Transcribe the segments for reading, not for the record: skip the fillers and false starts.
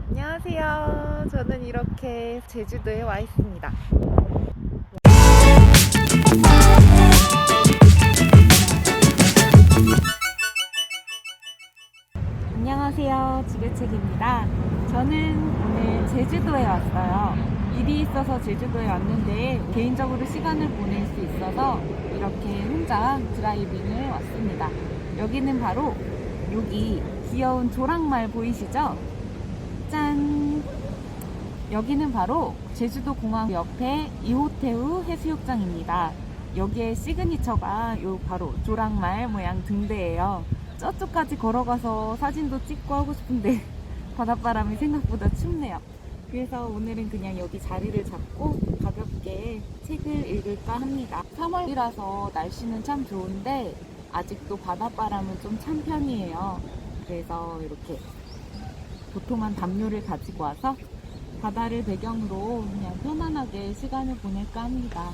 안녕하세요. 저는 이렇게 제주도에 와 있습니다. 안녕하세요. 지배책입니다. 저는 오늘 제주도에 왔어요. 일이 있어서 제주도에 왔는데 개인적으로 시간을 보낼 수 있어서 이렇게 혼자 드라이빙을 왔습니다. 여기는 바로 여기 귀여운 조랑말 보이시죠? 짠! 여기는 바로 제주도 공항 옆에 이호테우 해수욕장입니다. 여기에 시그니처가 요 바로 조랑말 모양 등대예요. 저쪽까지 걸어가서 사진도 찍고 하고 싶은데 바닷바람이 생각보다 춥네요. 그래서 오늘은 그냥 여기 자리를 잡고 가볍게 책을 읽을까 합니다. 3월이라서 날씨는 참 좋은데 아직도 바닷바람은 좀 찬 편이에요. 그래서 이렇게 도톰한 담요를 가지고 와서 바다를 배경으로 그냥 편안하게 시간을 보낼까 합니다.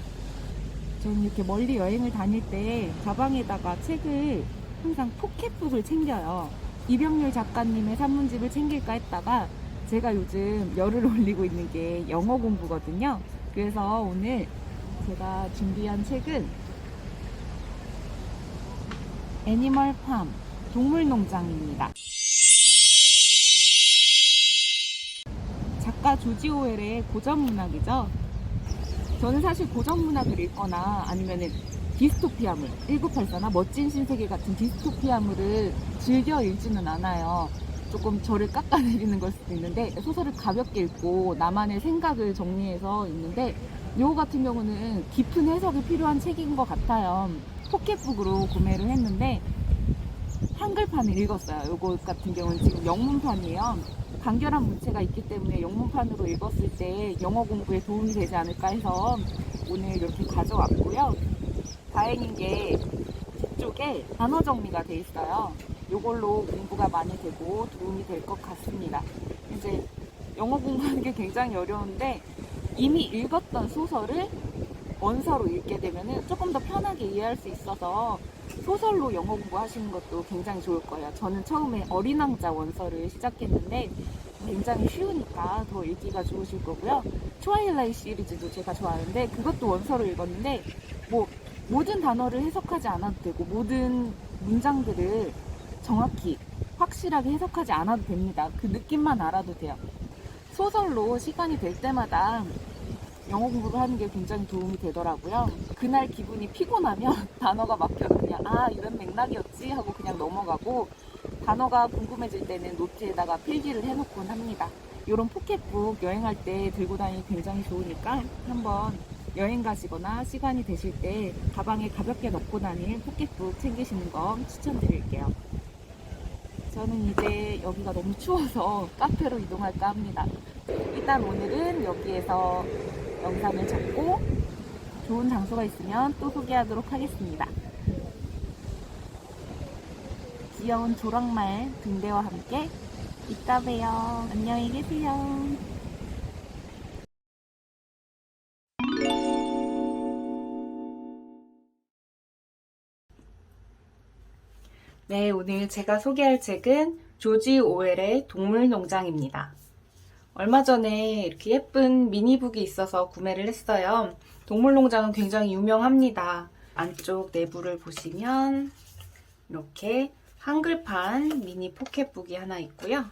저는 이렇게 멀리 여행을 다닐 때 가방에다가 책을 항상 포켓북을 챙겨요. 이병률 작가님의 산문집을 챙길까 했다가 제가 요즘 열을 올리고 있는 게 영어 공부거든요. 그래서 오늘 제가 준비한 책은 애니멀 팜, 동물농장입니다. 작가 조지 오웰의 고전 문학이죠. 저는 사실 고전 문학을 읽거나 아니면은 디스토피아물, 1984나 멋진 신세계 같은 디스토피아물을 즐겨 읽지는 않아요. 조금 저를 깎아내리는 걸 수도 있는데 소설을 가볍게 읽고 나만의 생각을 정리해서 읽는데 요거 같은 경우는 깊은 해석이 필요한 책인 것 같아요. 포켓북으로 구매를 했는데 한글판을 읽었어요. 요거 같은 경우는 지금 영문판이에요. 간결한 문체가 있기 때문에 영문판으로 읽었을 때 영어 공부에 도움이 되지 않을까 해서 오늘 이렇게 가져왔고요. 다행인 게 뒤쪽에 단어 정리가 돼 있어요. 이걸로 공부가 많이 되고 도움이 될 것 같습니다. 이제 영어 공부하는 게 굉장히 어려운데 이미 읽었던 소설을 원서로 읽게 되면 조금 더 편하게 이해할 수 있어서 소설로 영어 공부하시는 것도 굉장히 좋을 거예요. 저는 처음에 어린 왕자 원서를 시작했는데 굉장히 쉬우니까 더 읽기가 좋으실 거고요. 트와일라이트 시리즈도 제가 좋아하는데 그것도 원서로 읽었는데 뭐 모든 단어를 해석하지 않아도 되고 모든 문장들을 정확히 확실하게 해석하지 않아도 됩니다. 그 느낌만 알아도 돼요. 소설로 시간이 될 때마다 영어 공부를 하는 게 굉장히 도움이 되더라고요. 그날 기분이 피곤하면 단어가 막혀도 그냥 이런 맥락이었지 하고 그냥 넘어가고 단어가 궁금해질 때는 노트에다가 필기를 해놓곤 합니다. 이런 포켓북 여행할 때 들고 다니기 굉장히 좋으니까 한번 여행 가시거나 시간이 되실 때 가방에 가볍게 넣고 다닐 포켓북 챙기시는 거 추천드릴게요. 저는 이제 여기가 너무 추워서 카페로 이동할까 합니다. 일단 오늘은 여기에서 영상을 잡고 좋은 장소가 있으면 또 소개하도록 하겠습니다. 귀여운 조랑말 등대와 함께 이따 봬요. 안녕히 계세요. 네, 오늘 제가 소개할 책은 조지 오웰의 동물농장입니다. 얼마 전에 이렇게 예쁜 미니북이 있어서 구매를 했어요. 동물농장은 굉장히 유명합니다. 안쪽 내부를 보시면 이렇게 한글판 미니 포켓북이 하나 있고요.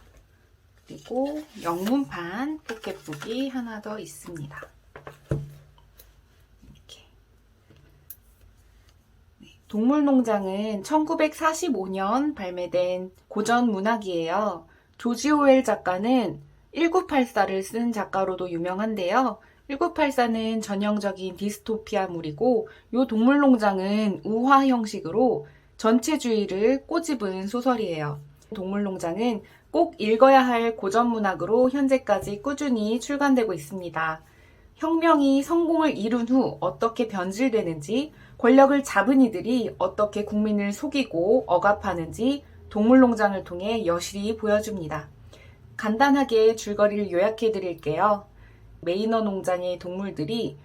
그리고 영문판 포켓북이 하나 더 있습니다. 이렇게. 동물농장은 1945년 발매된 고전 문학이에요. 조지 오웰 작가는 1984를 쓴 작가로도 유명한데요. 1984는 전형적인 디스토피아물이고 이 동물농장은 우화 형식으로 전체주의를 꼬집은 소설이에요. 동물농장은 꼭 읽어야 할 고전 문학으로 현재까지 꾸준히 출간되고 있습니다. 혁명이 성공을 이룬 후 어떻게 변질되는지, 권력을 잡은 이들이 어떻게 국민을 속이고 억압하는지 동물농장을 통해 여실히 보여줍니다. 간단하게 줄거리를 요약해 드릴게요. 메이너 농장의 동물들이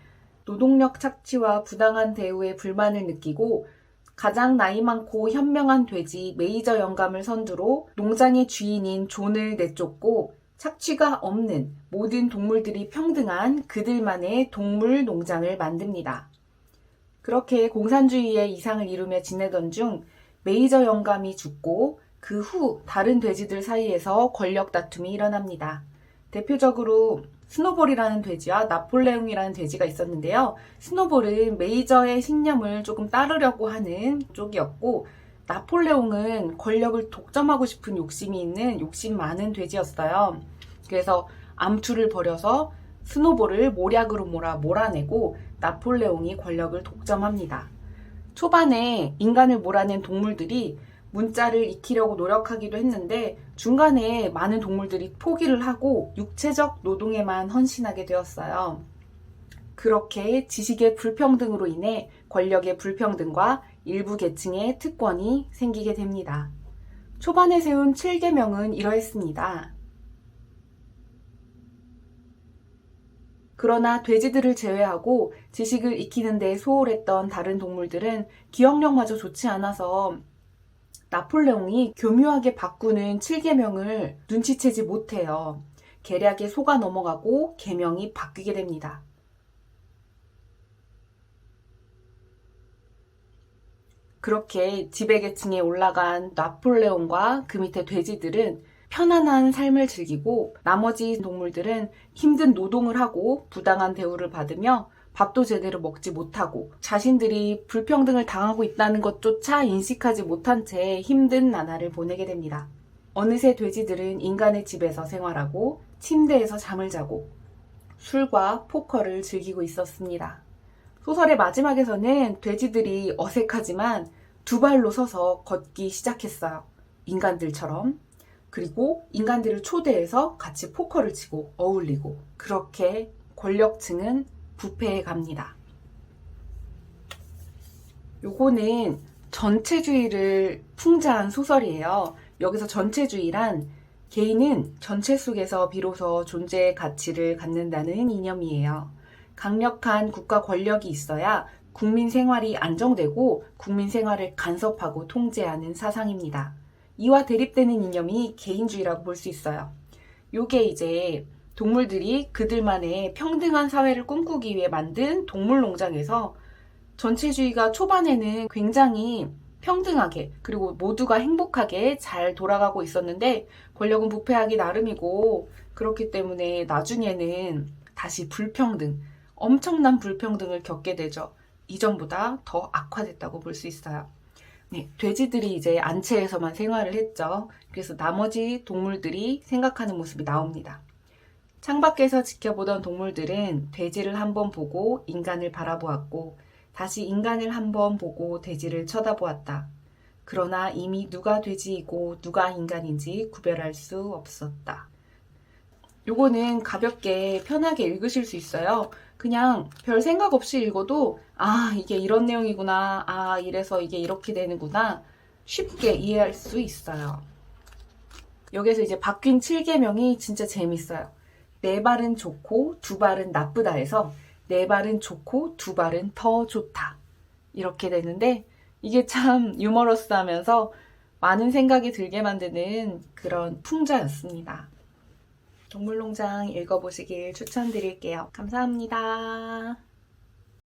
노동력 착취와 부당한 대우에 불만을 느끼고 가장 나이 많고 현명한 돼지 메이저 영감을 선두로 농장의 주인인 존을 내쫓고 착취가 없는 모든 동물들이 평등한 그들만의 동물 농장을 만듭니다. 그렇게 공산주의의 이상을 이루며 지내던 중 메이저 영감이 죽고 그 후 다른 돼지들 사이에서 권력 다툼이 일어납니다. 대표적으로 스노볼이라는 돼지와 나폴레옹이라는 돼지가 있었는데요. 스노볼은 메이저의 신념을 조금 따르려고 하는 쪽이었고, 나폴레옹은 권력을 독점하고 싶은 욕심이 있는 욕심 많은 돼지였어요. 그래서 암투를 벌여서 스노볼을 모략으로 몰아내고 나폴레옹이 권력을 독점합니다. 초반에 인간을 몰아낸 동물들이 문자를 익히려고 노력하기도 했는데 중간에 많은 동물들이 포기를 하고 육체적 노동에만 헌신하게 되었어요. 그렇게 지식의 불평등으로 인해 권력의 불평등과 일부 계층의 특권이 생기게 됩니다. 초반에 세운 7계명은 이러했습니다. 그러나 돼지들을 제외하고 지식을 익히는 데 소홀했던 다른 동물들은 기억력마저 좋지 않아서 나폴레옹이 교묘하게 바꾸는 7계명을 눈치채지 못해요. 계략에 속아 넘어가고 계명이 바뀌게 됩니다. 그렇게 지배계층에 올라간 나폴레옹과 그 밑에 돼지들은 편안한 삶을 즐기고 나머지 동물들은 힘든 노동을 하고 부당한 대우를 받으며 밥도 제대로 먹지 못하고 자신들이 불평등을 당하고 있다는 것조차 인식하지 못한 채 힘든 나날을 보내게 됩니다. 어느새 돼지들은 인간의 집에서 생활하고 침대에서 잠을 자고 술과 포커를 즐기고 있었습니다. 소설의 마지막에서는 돼지들이 어색하지만 두 발로 서서 걷기 시작했어요. 인간들처럼. 그리고 인간들을 초대해서 같이 포커를 치고 어울리고 그렇게 권력층은 부패해 갑니다. 요거는 전체주의를 풍자한 소설이에요. 여기서 전체주의란 개인은 전체 속에서 비로소 존재의 가치를 갖는다는 이념이에요. 강력한 국가 권력이 있어야 국민 생활이 안정되고 국민 생활을 간섭하고 통제하는 사상입니다. 이와 대립되는 이념이 개인주의라고 볼 수 있어요. 요게 이제 동물들이 그들만의 평등한 사회를 꿈꾸기 위해 만든 동물농장에서 전체주의가 초반에는 굉장히 평등하게 그리고 모두가 행복하게 잘 돌아가고 있었는데 권력은 부패하기 나름이고 그렇기 때문에 나중에는 다시 불평등, 엄청난 불평등을 겪게 되죠. 이전보다 더 악화됐다고 볼 수 있어요. 네, 돼지들이 이제 안채에서만 생활을 했죠. 그래서 나머지 동물들이 생각하는 모습이 나옵니다. 창밖에서 지켜보던 동물들은 돼지를 한번 보고 인간을 바라보았고 다시 인간을 한번 보고 돼지를 쳐다보았다. 그러나 이미 누가 돼지이고 누가 인간인지 구별할 수 없었다. 요거는 가볍게 편하게 읽으실 수 있어요. 그냥 별 생각 없이 읽어도 이게 이런 내용이구나. 이래서 이게 이렇게 되는구나. 쉽게 이해할 수 있어요. 여기서 이제 바뀐 7계명이 진짜 재밌어요. 네 발은 좋고 두 발은 나쁘다 해서 네 발은 좋고 두 발은 더 좋다. 이렇게 되는데 이게 참 유머러스하면서 많은 생각이 들게 만드는 그런 풍자였습니다. 동물농장 읽어보시길 추천드릴게요. 감사합니다.